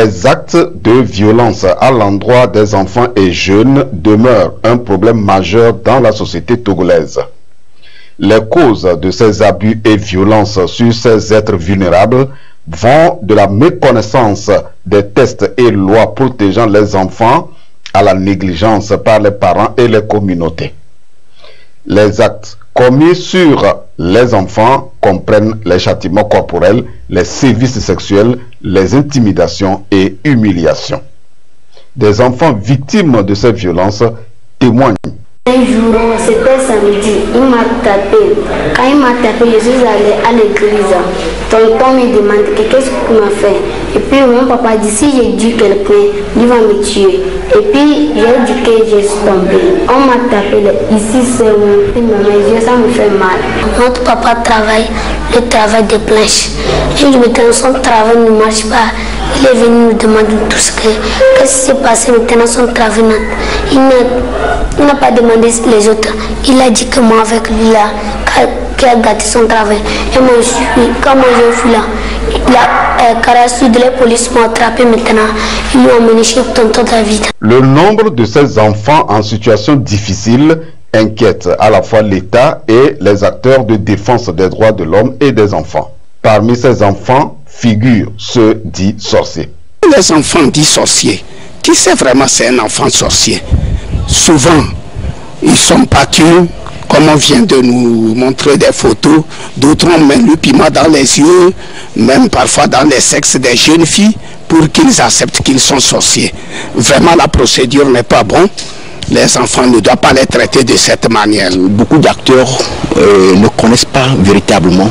Les actes de violence à l'endroit des enfants et jeunes demeurent un problème majeur dans la société togolaise. Les causes de ces abus et violences sur ces êtres vulnérables vont de la méconnaissance des textes et lois protégeant les enfants à la négligence par les parents et les communautés. Les actes commis sur les enfants comprennent les châtiments corporels, les sévices sexuels, les intimidations et humiliations. Des enfants victimes de ces violences témoignent. Un jour, c'était samedi, il m'a tapé. Quand il m'a tapé, je suis allée à l'église. Tonton me demande qu'est-ce qu'il m'a fait. Et puis mon papa dit si j'ai dit quelqu'un, il va me tuer. Et puis j'ai dit que je suis tombée. On m'a tapé ici, c'est mes yeux, ça me fait mal. Notre papa travaille le travail de planche. Et maintenant son travail ne marche pas. Il est venu nous demander tout ce qu'est-ce qui s'est passé maintenant son travail. Il n'a pas demandé les autres. Il a dit que moi avec lui là, qui a gâté son travail. Et moi je suis, quand moi je suis là, les polices m'ont attrapé maintenant. Ils m'ont emmené chez tonton David. Le nombre de ces enfants en situation difficile inquiète à la fois l'État et les acteurs de défense des droits de l'homme et des enfants. Parmi ces enfants figurent ceux dits sorciers. Les enfants dits sorciers, qui sait vraiment c'est un enfant sorcier? Souvent, ils sont battus, comme on vient de nous montrer des photos. D'autres ont mis le piment dans les yeux, même parfois dans les sexes des jeunes filles, pour qu'ils acceptent qu'ils sont sorciers. Vraiment, la procédure n'est pas bonne. Les enfants ne doivent pas les traiter de cette manière. Beaucoup d'acteurs ne connaissent pas véritablement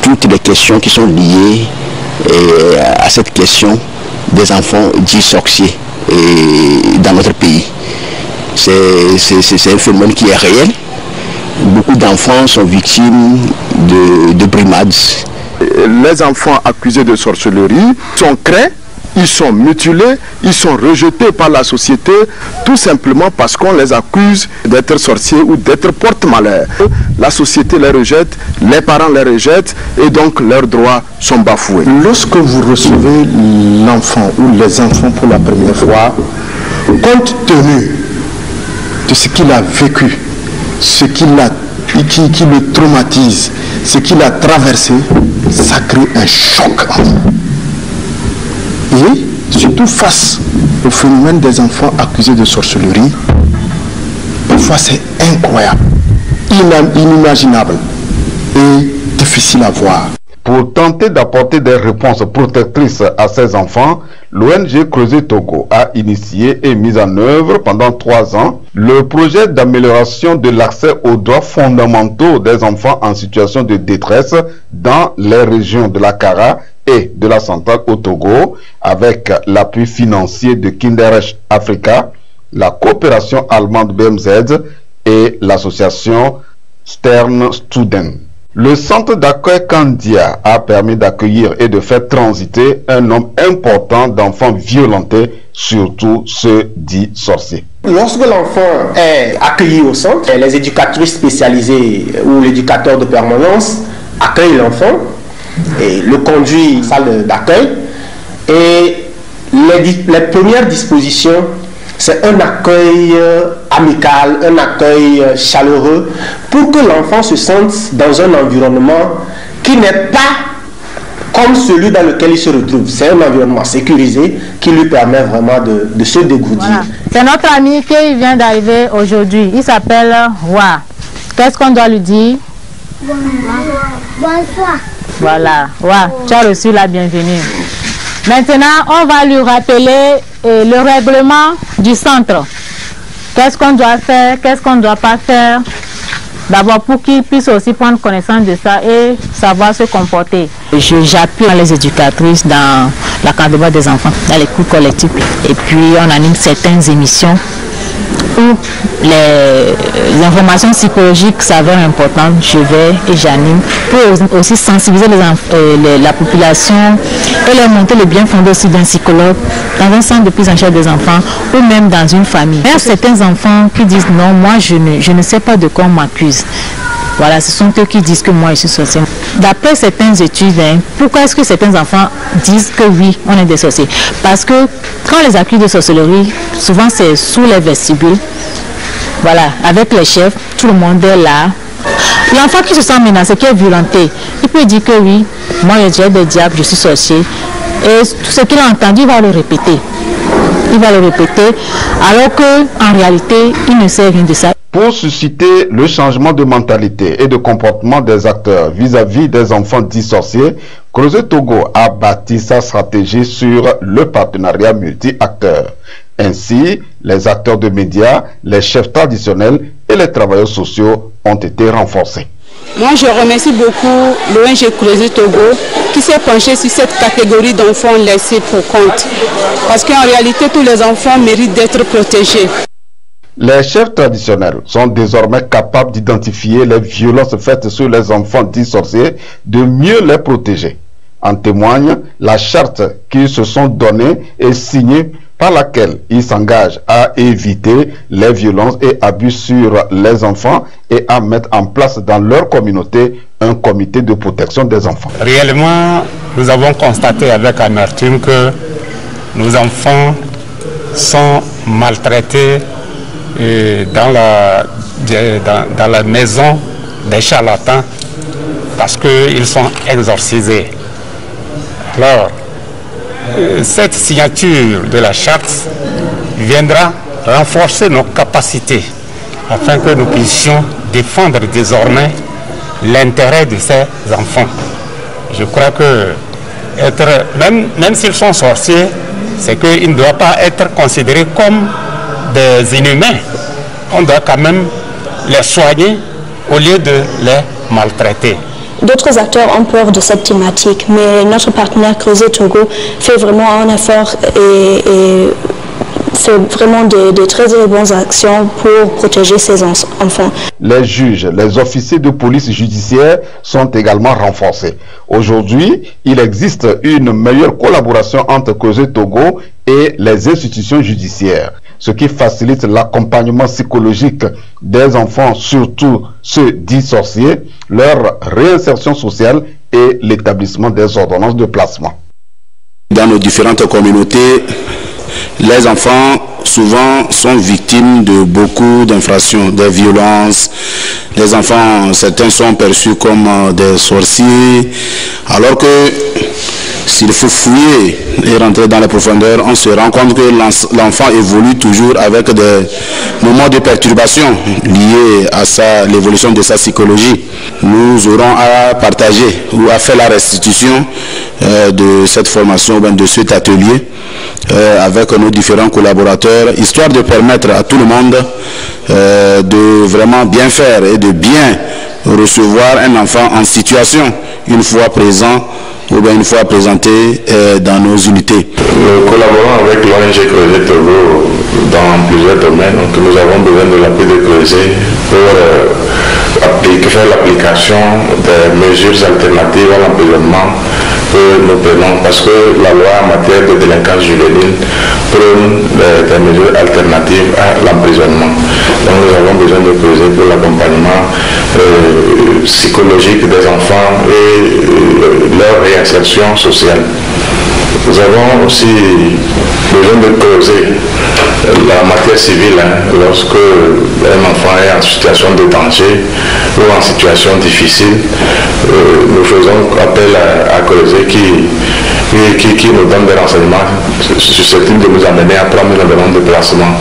toutes les questions qui sont liées à cette question des enfants dits sorciers dans notre pays. C'est un phénomène qui est réel. Beaucoup d'enfants sont victimes de brimades. Les enfants accusés de sorcellerie sont créés, ils sont mutilés, ils sont rejetés par la société tout simplement parce qu'on les accuse d'être sorciers ou d'être porte-malheur. La société les rejette, les parents les rejettent et donc leurs droits sont bafoués. Lorsque vous recevez l'enfant ou les enfants pour la première fois, compte tenu de ce qu'il a vécu, ce qui le traumatise, ce qu'il a traversé, ça crée un choc. Et surtout face au phénomène des enfants accusés de sorcellerie, parfois c'est incroyable, inimaginable et difficile à voir. Pour tenter d'apporter des réponses protectrices à ces enfants, l'ONG Creuser Togo a initié et mis en œuvre pendant 3 ans le projet d'amélioration de l'accès aux droits fondamentaux des enfants en situation de détresse dans les régions de la Kara et de la Centrale au Togo, avec l'appui financier de Kinderrecht Africa, la coopération allemande BMZ et l'association Stern Student. Le centre d'accueil Kandia a permis d'accueillir et de faire transiter un nombre important d'enfants violentés, surtout ceux dits sorciers. Lorsque l'enfant est accueilli au centre, les éducatrices spécialisées ou l'éducateur de permanence accueillent l'enfant et le conduit à la salle d'accueil. Et les premières dispositions, c'est un accueil amical, un accueil chaleureux pour que l'enfant se sente dans un environnement qui n'est pas comme celui dans lequel il se retrouve. C'est un environnement sécurisé qui lui permet vraiment de se dégourdir. Voilà. C'est notre ami qui vient d'arriver aujourd'hui. Il s'appelle Wa. Qu'est-ce qu'on doit lui dire? Bonsoir. Voilà. Wa, tu as reçu la bienvenue. Maintenant, on va lui rappeler le règlement du centre. Qu'est-ce qu'on doit faire, qu'est-ce qu'on ne doit pas faire. D'abord pour qu'ils puissent aussi prendre connaissance de ça et savoir se comporter. J'appuie les éducatrices dans l'encadrement des enfants, dans les cours collectifs. Et puis on anime certaines émissions où les informations psychologiques s'avèrent importantes. Je vais et j'anime pour aussi sensibiliser la population et leur montrer le bien fondé aussi d'un psychologue dans un centre de prise en charge des enfants ou même dans une famille. Il y a certains enfants qui disent non, moi je ne sais pas de quoi on m'accuse. Voilà, ce sont eux qui disent que moi je suis sorcière. D'après certaines études, pourquoi est-ce que certains enfants disent que oui, on est des sorciers? Parce que quand on les accuse de sorcellerie, souvent c'est sous les vestibules. Voilà, avec les chefs, tout le monde est là. L'enfant qui se sent menacé, qui est violenté, il peut dire que oui, moi j'ai des diables, je suis sorcier. Et tout ce qu'il a entendu, il va le répéter. Il va le répéter, alors qu'en réalité, il ne sait rien de ça. Pour susciter le changement de mentalité et de comportement des acteurs vis-à-vis des enfants dits sorciers, Creuset Togo a bâti sa stratégie sur le partenariat multi-acteurs. Ainsi, les acteurs de médias, les chefs traditionnels et les travailleurs sociaux ont été renforcés. Moi, je remercie beaucoup l'ONG Creuset Togo qui s'est penché sur cette catégorie d'enfants laissés pour compte. Parce qu'en réalité, tous les enfants méritent d'être protégés. Les chefs traditionnels sont désormais capables d'identifier les violences faites sur les enfants dits sorciers, de mieux les protéger. En témoigne la charte qu'ils se sont donnée et signée par laquelle ils s'engagent à éviter les violences et abus sur les enfants et à mettre en place dans leur communauté un comité de protection des enfants. Réellement, nous avons constaté avec amertume que nos enfants sont maltraités dans la maison des charlatans parce qu'ils sont exorcisés. Alors, cette signature de la charte viendra renforcer nos capacités afin que nous puissions défendre désormais l'intérêt de ces enfants. Je crois que même s'ils sont sorciers, c'est qu'ils ne doivent pas être considérés comme des inhumains. On doit quand même les soigner au lieu de les maltraiter. D'autres acteurs ont peur de cette thématique, mais notre partenaire Creuset Togo fait vraiment un effort et fait vraiment de très bonnes actions pour protéger ces enfants. Les juges, les officiers de police judiciaire sont également renforcés. Aujourd'hui, il existe une meilleure collaboration entre Creuset Togo et les institutions judiciaires, ce qui facilite l'accompagnement psychologique des enfants, surtout ceux dits sorciers, leur réinsertion sociale et l'établissement des ordonnances de placement. Dans nos différentes communautés, les enfants souvent sont victimes de beaucoup d'infractions, des violences. Les enfants, certains sont perçus comme des sorciers, alors que s'il faut fouiller et rentrer dans les profondeurs, on se rend compte que l'enfant évolue toujours avec des moments de perturbation liés à l'évolution de sa psychologie. Nous aurons à partager ou à faire la restitution de cette formation, de cet atelier avec nos différents collaborateurs, histoire de permettre à tout le monde de vraiment bien faire et de bien recevoir un enfant en situation une fois présent ou bien une fois présenté dans nos unités. Nous collaborons avec l'ONG Creuset Togo dans plusieurs domaines. Donc nous avons besoin de l'appui de Creuset pour faire l'application des mesures alternatives à l'emprisonnement que nous prenons, parce que la loi en matière de délinquance juvénile prône des mesures alternatives à l'emprisonnement. Donc nous avons besoin de Creuset pour l'accompagnement psychologique des enfants et leur réinsertion sociale. Nous avons aussi besoin de creuser la matière civile lorsque un enfant est en situation de danger ou en situation difficile. Nous faisons appel à creuser qui nous donne des renseignements susceptibles de nous amener à prendre une demande de placement.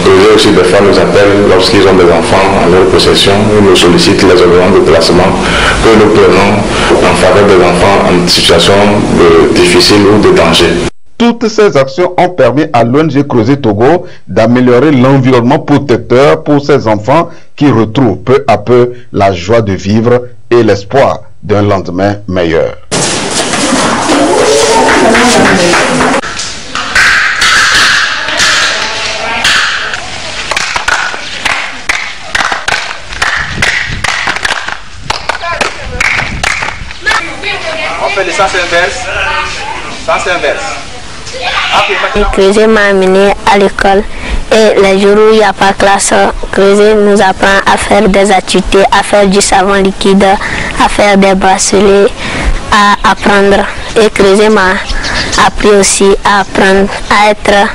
Creuser aussi des fois nous appelle lorsqu'ils ont des enfants en leur possession, ils nous sollicitent les demandes de placement que nous prenons en faveur des enfants en situation difficile ou de danger. Toutes ces actions ont permis à l'ONG Creuset Togo d'améliorer l'environnement protecteur pour ces enfants qui retrouvent peu à peu la joie de vivre et l'espoir d'un lendemain meilleur. On fait le sens inverse. Sens inverse. Creuset m'a amené à l'école Et les jours où il n'y a pas classe, Creuset nous apprend à faire des activités, à faire du savon liquide, à faire des bracelets, à apprendre. Et Creuset m'a appris aussi à apprendre à être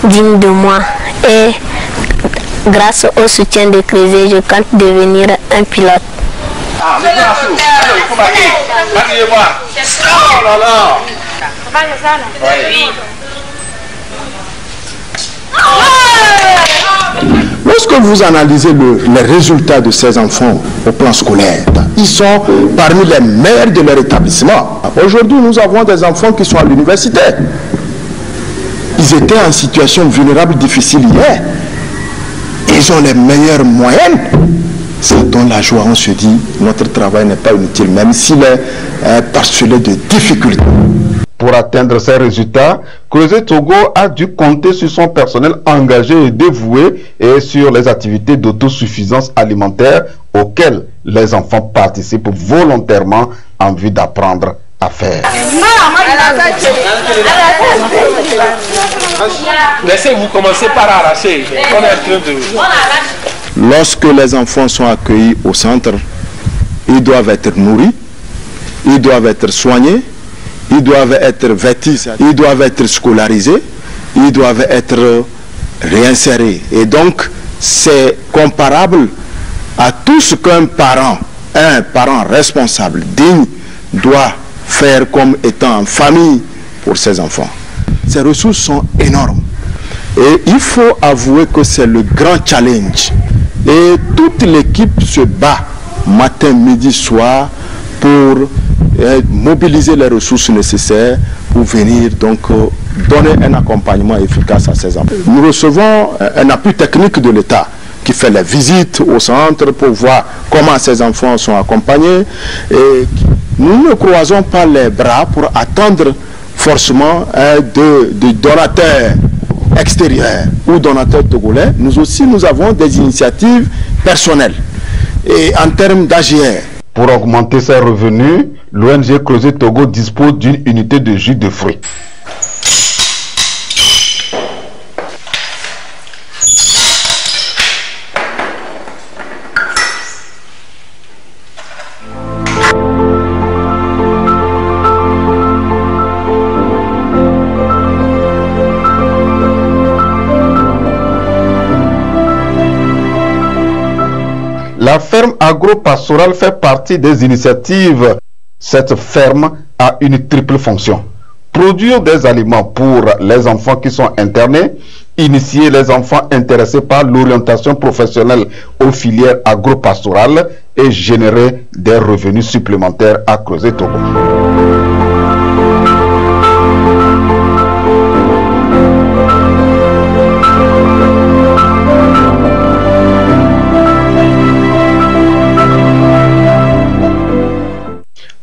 digne de moi. Et grâce au soutien de Creuset, je compte devenir un pilote. Lorsque vous analysez les résultats de ces enfants au plan scolaire, ils sont parmi les meilleurs de leur établissement. Aujourd'hui, nous avons des enfants qui sont à l'université. Ils étaient en situation vulnérable, difficile hier. Ils ont les meilleures moyennes. Ça donne la joie, on se dit, notre travail n'est pas inutile, même s'il est parsemé de difficultés. Pour atteindre ces résultats, Creuset Togo a dû compter sur son personnel engagé et dévoué et sur les activités d'autosuffisance alimentaire auxquelles les enfants participent volontairement en vue d'apprendre à faire. Laissez-vous commencer par arracher. On est en train de... Lorsque les enfants sont accueillis au centre, ils doivent être nourris, ils doivent être soignés, ils doivent être vêtus, ils doivent être scolarisés, ils doivent être réinsérés. Et donc, c'est comparable à tout ce qu'un parent responsable, digne, doit faire comme étant en famille pour ses enfants. Ces ressources sont énormes. Et il faut avouer que c'est le grand challenge. Et toute l'équipe se bat matin, midi, soir pour mobiliser les ressources nécessaires pour venir donc donner un accompagnement efficace à ces enfants. Nous recevons un appui technique de l'État qui fait les visites au centre pour voir comment ces enfants sont accompagnés. Et nous ne croisons pas les bras pour attendre forcément de donateurs extérieurs ou donateurs togolais. Nous aussi, nous avons des initiatives personnelles. Et en termes d'AGR, pour augmenter ses revenus, l'ONG Creuset Togo dispose d'une unité de jus de fruits. La ferme agro-pastorale fait partie des initiatives. Cette ferme a une triple fonction. Produire des aliments pour les enfants qui sont internés, initier les enfants intéressés par l'orientation professionnelle aux filières agro-pastorales et générer des revenus supplémentaires à Creuset Togo.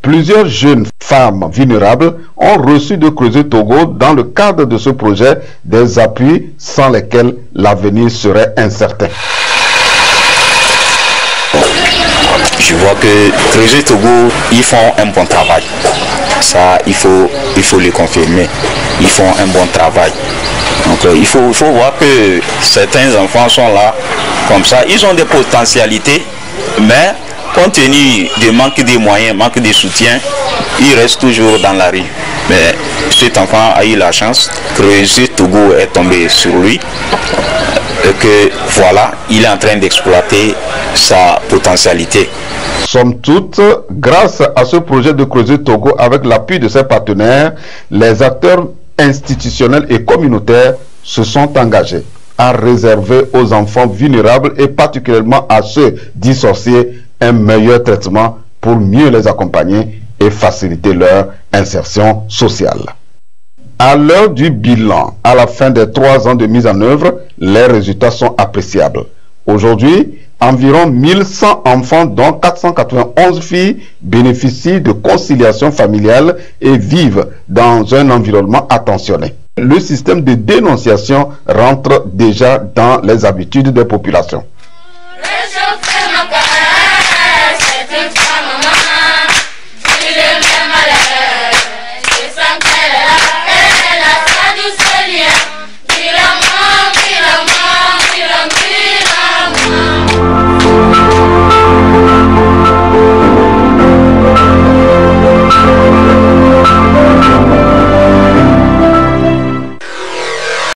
Plusieurs jeunes femmes vulnérables ont reçu de Creuset Togo dans le cadre de ce projet des appuis sans lesquels l'avenir serait incertain. Je vois que Creuset Togo, ils font un bon travail. Ça, il faut le confirmer. Ils font un bon travail. Donc il faut voir que certains enfants sont là comme ça. Ils ont des potentialités, mais compte tenu du manque de moyens, manque de soutien, il reste toujours dans la rue. Mais cet enfant a eu la chance, Creuset Togo est tombé sur lui, et que voilà, il est en train d'exploiter sa potentialité. Somme toute, grâce à ce projet de Creuset Togo avec l'appui de ses partenaires, les acteurs institutionnels et communautaires se sont engagés à réserver aux enfants vulnérables et particulièrement à ceux dits sorciers un meilleur traitement pour mieux les accompagner et faciliter leur insertion sociale. À l'heure du bilan, à la fin des 3 ans de mise en œuvre, les résultats sont appréciables. Aujourd'hui, environ 1100 enfants, dont 491 filles, bénéficient de conciliation familiale et vivent dans un environnement attentionné. Le système de dénonciation rentre déjà dans les habitudes des populations.